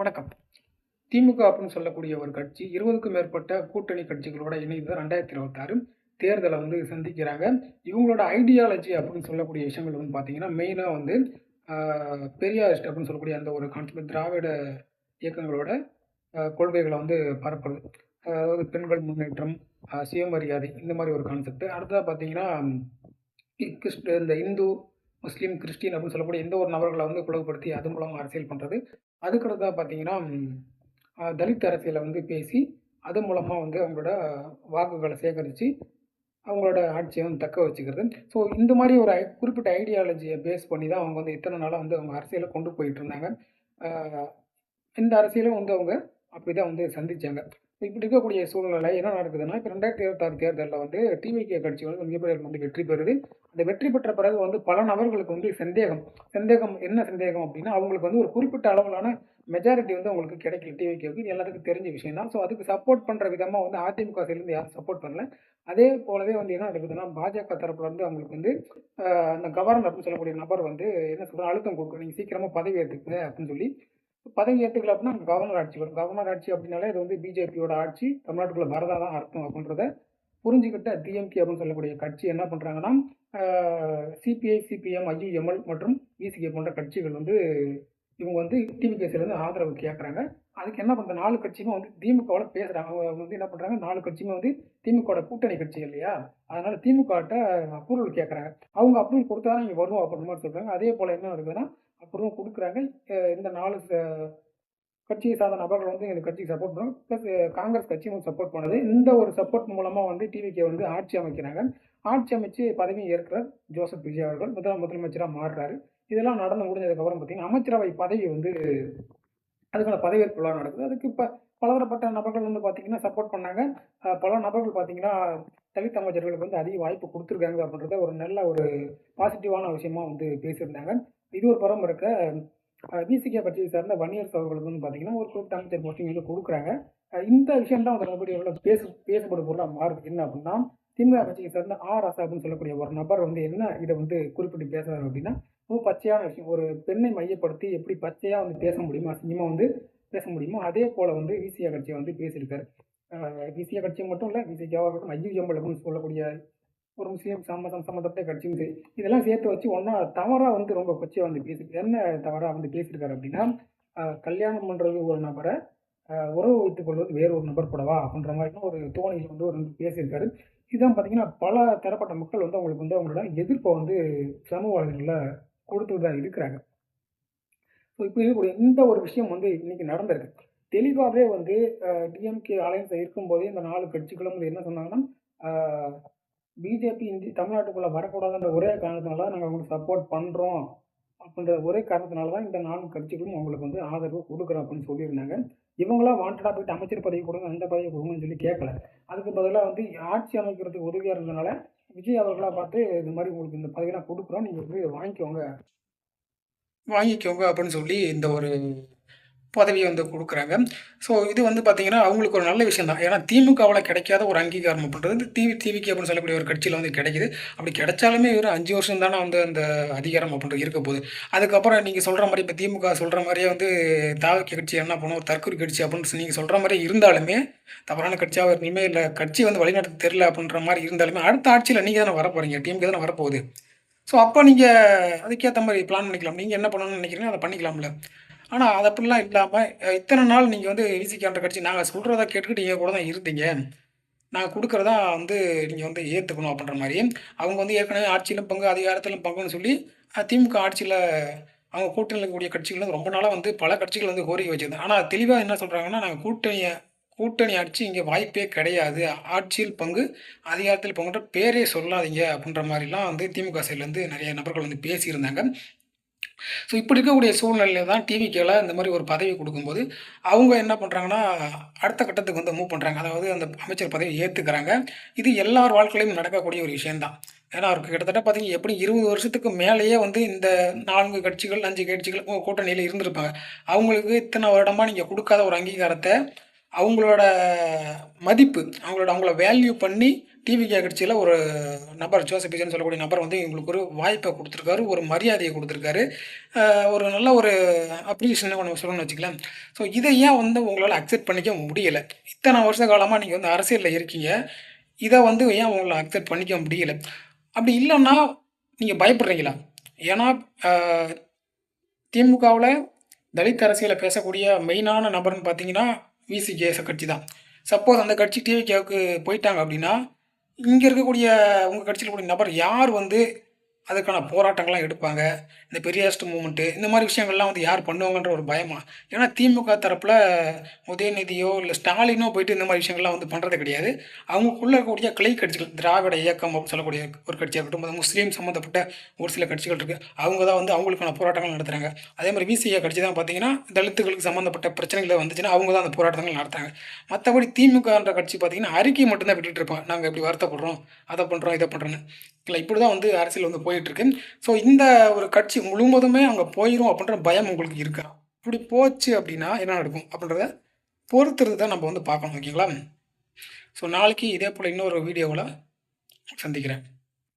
வணக்கம். திமுக அப்படின்னு சொல்லக்கூடிய ஒரு கட்சி 20க்கும் மேற்பட்ட கூட்டணி கட்சிகளோட இணைந்து 2026 தேர்தலை சந்திக்கிறாங்க. இவங்களோட ஐடியாலஜி அப்படின்னு சொல்லக்கூடிய விஷயங்கள் பார்த்தீங்கன்னா, மெயினா ஆ பெரியாரிஸ்ட் அப்படின்னு சொல்லக்கூடிய அந்த ஒரு கான்செப்ட் திராவிட இயக்கங்களோட கொள்கைகள பரப்புறது. அதாவது பெண்கள் முன்னேற்றம், சுயமரியாதை இந்த மாரி ஒரு கான்செப்ட். அடுத்ததா பார்த்தீங்கன்னா, இந்த இந்து, முஸ்லீம், கிறிஸ்டின் அப்படின்னு சொல்லக்கூடிய எந்த ஒரு நபர்கள பிளவுபடுத்தி அது மூலமா அரசியல் பண்றது. அதுக்கு அடுத்ததா பார்த்தீங்கன்னா, தலித் அரசியல பேசி, அது மூலமா அவங்களோட வாக்குகள சேகரிச்சு, அவங்களோட ஆட்சிய தக்க வச்சுக்கிறது. ஸோ இந்த மாரி ஒரு குறிப்பிட்ட ஐடியாலஜிய பேஸ் பண்ணி தான் அவங்க இத்தன நாளா அவங்க அரசியல கொண்டு போயிட்டுருந்தாங்க. ஆ இந்த அரசியலும் அவங்க அப்படிதான் சந்திச்சாங்க. இப்படி இருக்கக்கூடிய சூழ்நிலை என்ன நடக்குதுன்னா, இப்ப 2026 தேர்தல்ல டிவிகே கட்சி மிகப்பெரிய அளவுல வெற்றி பெறுது. அந்த வெற்றி பெற்ற பிறகு பல நபர்களுக்கு சந்தேகம். சந்தேகம் என்ன சந்தேகம் அப்படின்னா, அவங்களுக்கு ஒரு குறிப்பிட்ட அளவிலான மெஜாரிட்டி அவங்களுக்கு கிடைக்கல டிவிகேவுக்கு. இது எல்லாத்துக்கும் தெரிஞ்ச விஷயம் தான். ஸோ அதுக்கு சப்போர்ட் பண்ற விதமா அதிமுக சைடுலருந்து யாரும் சப்போர்ட் பண்ணல. அதே போலவே என்ன நடக்குதுன்னா, பாஜக தரப்புல இருந்து அவங்களுக்கு அந்த கவர்னர் அப்படின்னு சொல்லக்கூடிய நபர் என்ன சொல்றாரு, அழுத்தம் குடுக்குறாரு. நீங்க சீக்கிரமா பதவி ஏத்துக்குங்க அப்படின்னு சொல்லி பதவி ஏத்துக்கல அப்படின்னா கவர்னர் ஆட்சி வரும். கவர்னர் ஆட்சி அப்படின்னாலே அது பிஜேபியோட ஆட்சி தமிழ்நாட்டுக்குள்ள வரதா தான் அர்த்தம் அப்படின்றத புரிஞ்சுக்கிட்ட டிஎம்கே அப்படின்னு சொல்லக்கூடிய கட்சி என்ன பண்றாங்கன்னா, சிபிஐ, சிபிஎம், ஐயுஎம்எல் மற்றும் விசிகே போன்ற கட்சிகள் இவங்க டிவிகே சைடுல ஆதரவு கேட்கறாங்க. அதுக்கு என்ன பண்ற 4 கட்சியுமே திமுகவோட பேசுறாங்க. அவங்க என்ன பண்றாங்க, 4 கட்சியுமே திமுகவோட கூட்டணி கட்சி இல்லையா? அதனால திமுகட்ட அப்ரூவல் கேட்கறாங்க. அவங்க அப்ரூவல் குடுத்தா தான் இங்க வரும் அப்படின்ற மாரி சொல்றாங்க. அதே போல என்ன நடக்குதுன்னா, அப்ரூவல் குடுக்குறாங்க. இந்த 4 கட்சியை சார்ந்த நபர்கள் இந்த கட்சிக்கு சப்போர்ட் பண்ணுவாங்க. பிளஸ் காங்கிரஸ் கட்சியும் சப்போர்ட் பண்ணுது. இந்த ஒரு சப்போர்ட் மூலமா டிவிகே ஆட்சி அமைக்கிறாங்க. ஆட்சி அமைச்சு பதவியும் ஏற்கிறார் ஜோசப் விஜய் அவர்கள். முதலமைச்சரா மாறுறாரு. இதெல்லாம் நடந்து முடிஞ்சதுக்கப்புறம் பார்த்தீங்கன்னா, அமைச்சரவை பதவி அதுக்கான பதவியேற்பு விழா நடக்குது. அதுக்கு இப்ப பலதரப்பட்ட நபர்கள் பார்த்தீங்கன்னா, சப்போர்ட் பண்ணாங்க. பல நபர்கள் பார்த்தீங்கன்னா, தலித் அமைச்சர்களுக்கு அதிக வாய்ப்பு குடுத்துருக்காங்க அப்படின்றத ஒரு நல்ல ஒரு பாசிட்டிவான விஷயமா பேசியிருந்தாங்க. இது ஒரு புறம் இருக்க, விசிகே கட்சியை சார்ந்த வன்னியரசு அவர்களுக்கு பார்த்தீங்கன்னா, ஒரு குறிப்பிட்ட அமைச்சர் போஸ்டிங் குடுக்குறாங்க. இந்த விஷயம் தான் மறுபடியும் பேசப்படும் பொருளா மாறுது. என்ன அப்படின்னா, திமுக கட்சியை சேர்ந்த ராசா அப்படின்னு சொல்லக்கூடிய ஒரு நபர் என்ன இத குறிப்பிட்டு பேசுறாரு அப்படின்னா, ரொம்ப பச்சையான விஷயம். ஒரு பெண்ணை மையப்படுத்தி எப்படி பச்சையா பேச முடியுமோ, அசிங்கமா பேச முடியுமோ, அதே போல விசிகா கட்சிய பேசியிருக்காரு. விசிகா கட்சி மட்டும் இல்ல, விசிகாவா இருக்கட்டும், ஐயுஎம்எல் அப்படின்னு சொல்லக்கூடிய ஒரு முஸ்லீம் சம்மந்தப்பட்ட கட்சியும் சரி, இதெல்லாம் சேர்த்து வச்சு ஒண்ணா தவறா ரொம்ப கொச்சையா என்ன தவறா பேசியிருக்காரு அப்படின்னா, கல்யாணம் பண்றது ஒரு நபர, உறவு வைத்துக் கொள்வது வேறு ஒரு நபர் கூடவா? அப்படின்ற மாரிலாம் ஒரு தோணியில ஒரு பேசியிருக்காரு. இதான் பார்த்தீங்கன்னா, பல தரப்பட்ட மக்கள் அவங்களுக்கு அவங்களோட எதிர்ப்ப சமூக வலைதளங்கள்ல குடுத்துட்டு தான் இருக்கிறாங்க. ஸோ இப்படி இருக்கக்கூடிய இந்த ஒரு விஷயம் இன்னைக்கு நடந்திருக்கு. தெளிவாவே டிஎம்கே அலையன்ஸ்ல இருக்கும்போதே இந்த 4 கட்சிகளும் என்ன சொன்னாங்கன்னா, ஆ பிஜேபி தமிழ்நாட்டுக்குள்ள வரக்கூடாதுன்ற ஒரே காரணத்தினால நாங்க அவங்களுக்கு சப்போர்ட் பண்றோம். அப்படின்ற ஒரே காரணத்தினால தான் இந்த 4 கட்சிகளும் அவங்களுக்கு ஆதரவு குடுக்குறோம் அப்படின்னு சொல்லியிருந்தாங்க. இவங்களா வாண்டடா போயிட்டு அமைச்சர் பதவி குடுங்க, அந்த பதவி குடுங்கன்னு சொல்லி கேட்கல. அதுக்கு பதிலா ஆட்சி அமைக்கிறதுக்கு உதவியா இருந்தனால, விஜய் அவர்களா பார்த்து இந்த மாரி உங்களுக்கு இந்த பதவியெல்லாம் குடுக்குறோம். நீங்க வாங்கிக்கோங்க. வாங்கிக்கோங்க அப்படின்னு சொல்லி இந்த ஒரு பதவிய குடுக்குறாங்க. ஸோ இது பார்த்தீங்கன்னா, அவங்களுக்கு ஒரு நல்ல விஷயம் தான். ஏன்னா திமுகவுல கிடைக்காத ஒரு அங்கீகாரம் அப்படின்றது டிவிகே அப்படின்னு சொல்லக்கூடிய ஒரு கட்சியில கிடைக்குது. அப்படி கிடைச்சாலுமே வெறும் 5 வருஷம் தானே அந்த அதிகாரம் அப்படின்றது இருக்க போகுது. அதுக்கப்புறம் நீங்க சொல்ற மாரி இப்ப திமுக சொல்ற மாரியே தாவேக்கா கட்சி என்ன பண்ணும், ஒரு தற்கொலை கட்சி அப்படின்னு நீங்க சொல்ற மாரி இருந்தாலுமே, தவறான கட்சியா இனிமே இல்ல கட்சி வழிநடத்த தெரியல அப்படின்ற மாரி இருந்தாலுமே, அடுத்த ஆட்சியில நீங்க தானே வரப்போறீங்க. டிஎம்கே தானே வரப்போகுது. ஸோ அப்ப நீங்க அதுக்கேத்த மாரி பிளான் பண்ணிக்கலாம். நீங்க என்ன பண்ணணும்னு நினைக்கிறீங்களோ, அத பண்ணிக்கலாம்ல. ஆனா, அது அப்படிலாம் இல்லாம, இத்தன நாள் நீங்க விசிகான்ற கட்சி நாங்க சொல்றத கேட்டுக்கிட்டு எங்க கூட தான் இருந்தீங்க. நாங்க குடுக்குறதா நீங்க ஏத்துக்கணும் அப்படின்ற மாரி, அவங்க ஏற்கனவே ஆட்சியிலும் பங்கு, அதிகாரத்திலும் பங்குன்னு சொல்லி, திமுக ஆட்சியில அவங்க கூட்டணியில இருக்கக்கூடிய கட்சிகள் ரொம்ப நாளா பல கட்சிகள் கோரிக்கை வச்சிருந்தாங்க. ஆனா தெளிவா என்ன சொல்றாங்கன்னா, நாங்க கூட்டணி ஆட்சி இங்க வாய்ப்பே கிடையாது. ஆட்சியில் பங்கு, அதிகாரத்தில் பங்குன்ற பேரே சொல்லாதீங்க அப்படின்ற மாரிலாம் திமுக சைட்லருந்து நெறைய நபர்கள் பேசியிருந்தாங்க. ஸோ இப்படி இருக்கக்கூடிய சூழ்நிலையில தான் டிவிகேல இந்த மாரி ஒரு பதவி குடுக்கும்போது, அவங்க என்ன பண்றாங்கன்னா, அடுத்த கட்டத்துக்கு மூவ் பண்றாங்க. அதாவது அந்த அமைச்சர் பதவிய ஏத்துக்கிறாங்க. இது எல்லார் வாழ்க்கையிலும் நடக்கக்கூடிய ஒரு விஷயம் தான். ஏன்னா, அவருக்கு கிட்டத்தட்ட பார்த்தீங்கன்னா, எப்படியும் 20 வருஷத்துக்கு மேலேயே இந்த 4 கட்சிகள், 5 கட்சிகள் கூட்டணியில இருந்திருப்பாங்க. அவங்களுக்கு இத்தன வருடமா நீங்க குடுக்காத ஒரு அங்கீகாரத்த, அவங்களோட மதிப்பு, அவங்கள வேல்யூ பண்ணி டிவிகே கட்சியில ஒரு நபர் ஜோசப் விஜய்ன்னு சொல்லக்கூடிய நபர் வந்து இவங்களுக்கு ஒரு வாய்ப்ப குடுத்துருக்காரு. ஒரு மரியாதைய குடுத்துருக்காரு. ஒரு நல்ல ஒரு அப்ரிசியேஷன் ஒண்ணு சொல்லணும்னு வச்சுக்கங்களேன். ஸோ இத ஏன் வந்து உங்களால அக்செப்ட் பண்ணிக்க முடியல? இத்தன வருஷ காலமா நீங்க வந்து அரசியல்ல இருக்கீங்க. இத வந்து ஏன் உங்களால அக்செப்ட் பண்ணிக்க முடியல? அப்படி இல்லன்னா, நீங்க பயப்படுறீங்களா? ஏன்னா, அ திமுகவுல தலித் அரசியல பேசக்கூடிய மெயினான நபர்ன்னு பார்த்தீங்கன்னா, விசிகே கட்சி தான். சப்போஸ் அந்த கட்சி டிவிகேவுக்கு போயிட்டாங்க அப்படின்னா, இங்க இருக்கக்கூடிய உங்க கட்சியில இருக்கக்கூடிய நபர் யார் வந்து அதுக்கான போராட்டங்கள்லாம் எடுப்பாங்க? இந்த பெரியாரிஸ்ட் மூவ்மென்ட்டு இந்த மாரி விஷயங்கள்லாம் வந்து யார் பண்ணுவாங்கன்ற ஒரு பயமா? ஏன்னா திமுக தரப்புல உதயநிதியோ, இல்ல ஸ்டாலினோ போயிட்டு இந்த மாரி விஷயங்கள்லாம் வந்து பண்றது கிடையாது. அவங்களுக்குள்ள இருக்கக்கூடிய கிளை கட்சிகள், திராவிட இயக்கம் அப்படின்னு சொல்லக்கூடிய ஒரு கட்சியா இருக்கட்டும், முஸ்லீம் சம்மந்தப்பட்ட ஒரு சில கட்சிகள் இருக்கு. அவங்க தான் வந்து அவங்களுக்கான போராட்டங்கள் நடத்துறாங்க. அதே மாரி விசிக கட்சி தான் பார்த்தீங்கன்னா, தலித்துகளுக்கு சம்மந்தப்பட்ட பிரச்சனைகள் வந்துச்சுன்னா, அவங்க தான் அந்த போராட்டங்கள் நடத்துறாங்க. மத்தபடி திமுகன்ற கட்சி பார்த்தீங்கன்னா, அறிக்கை மட்டும் தான் விட்டுட்டு இருப்பாங்க. நாங்க இப்படி வருத்தப்படுறோம், அத பண்றோம், இத பண்றோம்ன்னு. இல்ல இப்படி தான் வந்து அரசியல் வந்து போயிட்டுருக்கு. ஸோ இந்த ஒரு கட்சி முழுவதுமே அங்க போயிரும் அப்படின்ற பயம் உங்களுக்கு இருக்கா? இப்படி போச்சு அப்படின்னா என்ன நடக்கும்? அப்படின்றத பொறுத்திருந்து தான் நம்ம வந்து பார்க்கணும். ஓகேங்களா? ஸோ நாளைக்கு இதே போல இன்னொரு வீடியோவுல சந்திக்கிறேன்.